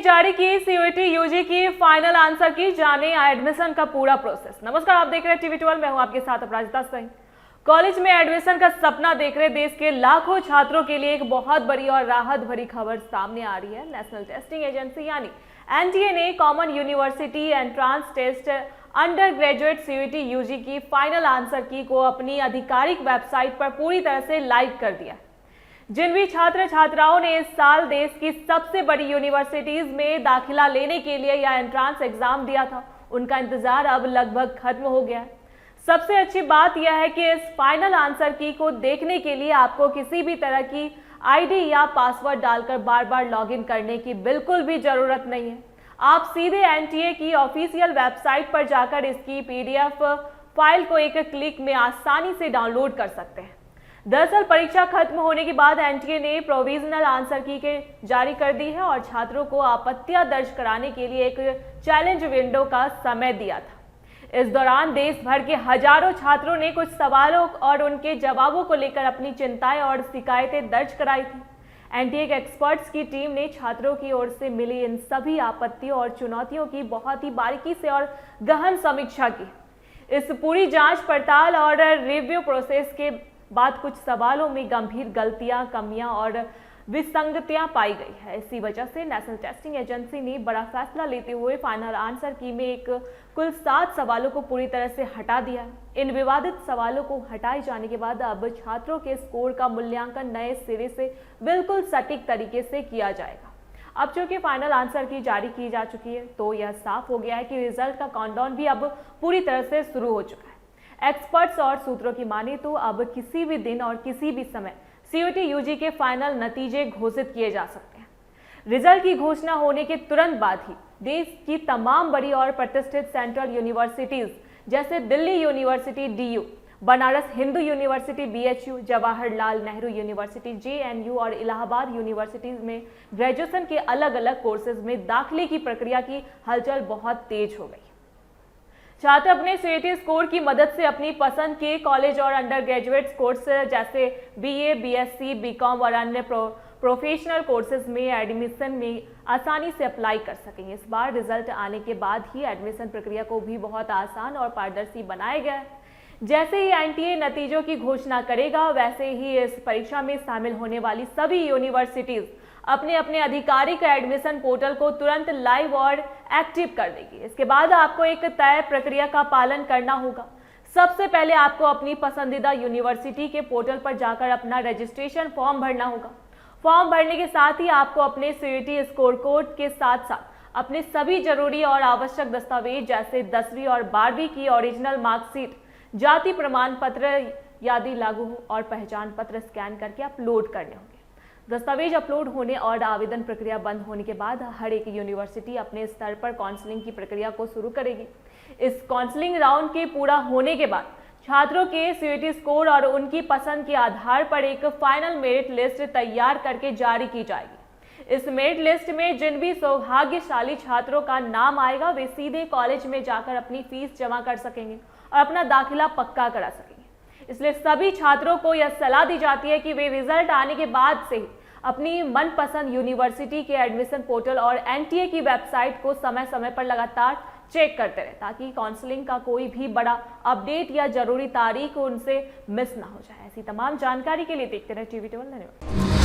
जारी की CUET UG की फाइनल आंसर की, जाने एडमिशन का पूरा प्रोसेस। नमस्कार, आप देख रहे हैं टीवी 12, मैं हूं आपके साथ अपराजिता सिंह। कॉलेज में एडमिशन का सपना देख रहे देश के लाखों छात्रों के लिए एक बहुत बड़ी और राहत भरी खबर सामने आ रही है। नेशनल टेस्टिंग एजेंसी यानी एनटीए ने common university entrance test undergraduate CUET UG की फाइनल आंसर की को अपनी आधिकारिक वेबसाइट पर पूरी तरह से लाइव कर दिया। जिन भी छात्र छात्राओं ने इस साल देश की सबसे बड़ी यूनिवर्सिटीज में दाखिला लेने के लिए या एंट्रांस एग्जाम दिया था, उनका इंतजार अब लगभग खत्म हो गया है। सबसे अच्छी बात यह है कि इस फाइनल आंसर की को देखने के लिए आपको किसी भी तरह की आईडी या पासवर्ड डालकर बार बार लॉगिन करने की बिल्कुल भी जरूरत नहीं है। आप सीधे एनटीए की ऑफिशियल वेबसाइट पर जाकर इसकी पीडीएफ फाइल को एक क्लिक में आसानी से डाउनलोड कर सकते हैं। दरअसल परीक्षा खत्म होने के बाद एनटीए ने प्रोविजनल आंसर की के जारी कर दी है और छात्रों को आपत्तियां दर्ज कराने के लिए एक चैलेंज विंडो का समय दिया था। इस दौरान देश भर के हजारों छात्रों ने कुछ सवालों और उनके जवाबों को लेकर अपनी चिंताएं और शिकायतें दर्ज कराई थी। एनटीए के एक्सपर्ट्स की टीम ने छात्रों की ओर से मिली इन सभी आपत्तियों और चुनौतियों की बहुत ही बारीकी से और गहन समीक्षा की। इस पूरी जांच पड़ताल और रिव्यू प्रोसेस के बाद कुछ सवालों में गंभीर गलतियां, कमियां और विसंगतियां पाई गई है। इसी वजह से नेशनल टेस्टिंग एजेंसी ने बड़ा फैसला लेते हुए फाइनल आंसर की में एक कुल 7 सवालों को पूरी तरह से हटा दिया है। इन विवादित सवालों को हटाए जाने के बाद अब छात्रों के स्कोर का मूल्यांकन नए सिरे से बिल्कुल सटीक तरीके से किया जाएगा। अब चूंकि फाइनल आंसर की जारी की जा चुकी है, तो यह साफ हो गया है कि रिजल्ट का काउंटडाउन भी अब पूरी तरह से शुरू हो चुका है। एक्सपर्ट्स और सूत्रों की माने तो अब किसी भी दिन और किसी भी समय सीयूईटी यूजी के फाइनल नतीजे घोषित किए जा सकते हैं। रिजल्ट की घोषणा होने के तुरंत बाद ही देश की तमाम बड़ी और प्रतिष्ठित सेंट्रल यूनिवर्सिटीज जैसे Delhi university DU, Banaras Hindu university BHU, Jawaharlal Nehru university JNU और इलाहाबाद यूनिवर्सिटीज में ग्रेजुएशन के अलग अलग कोर्सेज में दाखिले की प्रक्रिया की हलचल बहुत तेज हो गई। छात्र अपने सीयूईटी स्कोर की मदद से अपनी पसंद के कॉलेज और अंडर ग्रेजुएट कोर्स जैसे बीए, बीएससी, बीकॉम और अन्य प्रोफेशनल कोर्सेज में एडमिशन में आसानी से अप्लाई कर सकेंगे। इस बार रिजल्ट आने के बाद ही एडमिशन प्रक्रिया को भी बहुत आसान और पारदर्शी बनाया गया है। जैसे ही एनटीए नतीजों की घोषणा करेगा, वैसे ही इस परीक्षा में शामिल होने वाली सभी यूनिवर्सिटीज अपने अपने आधिकारिक एडमिशन पोर्टल को तुरंत लाइव और एक्टिव कर देगी। इसके बाद आपको एक तय प्रक्रिया का पालन करना होगा। सबसे पहले आपको अपनी पसंदीदा यूनिवर्सिटी के पोर्टल पर जाकर अपना रजिस्ट्रेशन फॉर्म भरना होगा। फॉर्म भरने के साथ ही आपको अपने सीयूईटी स्कोर कोड के साथ साथ अपने सभी जरूरी और आवश्यक दस्तावेज जैसे 10वीं और 12वीं की ओरिजिनल मार्कशीट, जाति प्रमाण पत्र यदि लागू हो और पहचान पत्र स्कैन करके अपलोड करने होंगे। दस्तावेज अपलोड होने और आवेदन प्रक्रिया बंद होने के बाद हर एक यूनिवर्सिटी अपने स्तर पर काउंसलिंग की प्रक्रिया को शुरू करेगी। इस काउंसलिंग राउंड के पूरा होने के बाद छात्रों के सीयूईटी स्कोर और उनकी पसंद के आधार पर एक फाइनल मेरिट लिस्ट तैयार करके जारी की जाएगी। इस मेरिट लिस्ट में जिन भी सौभाग्यशाली छात्रों का नाम आएगा, वे सीधे कॉलेज में जाकर अपनी फीस जमा कर सकेंगे और अपना दाखिला पक्का करा सकेंगे। इसलिए सभी छात्रों को यह सलाह दी जाती है कि वे रिजल्ट आने के बाद से ही अपनी मनपसंद यूनिवर्सिटी के एडमिशन पोर्टल और एनटीए की वेबसाइट को समय समय पर लगातार चेक करते रहे, ताकि काउंसलिंग का कोई भी बड़ा अपडेट या जरूरी तारीख उनसे मिस ना हो जाए। ऐसी तमाम जानकारी के लिए देखते रहे टीवी 12। धन्यवाद।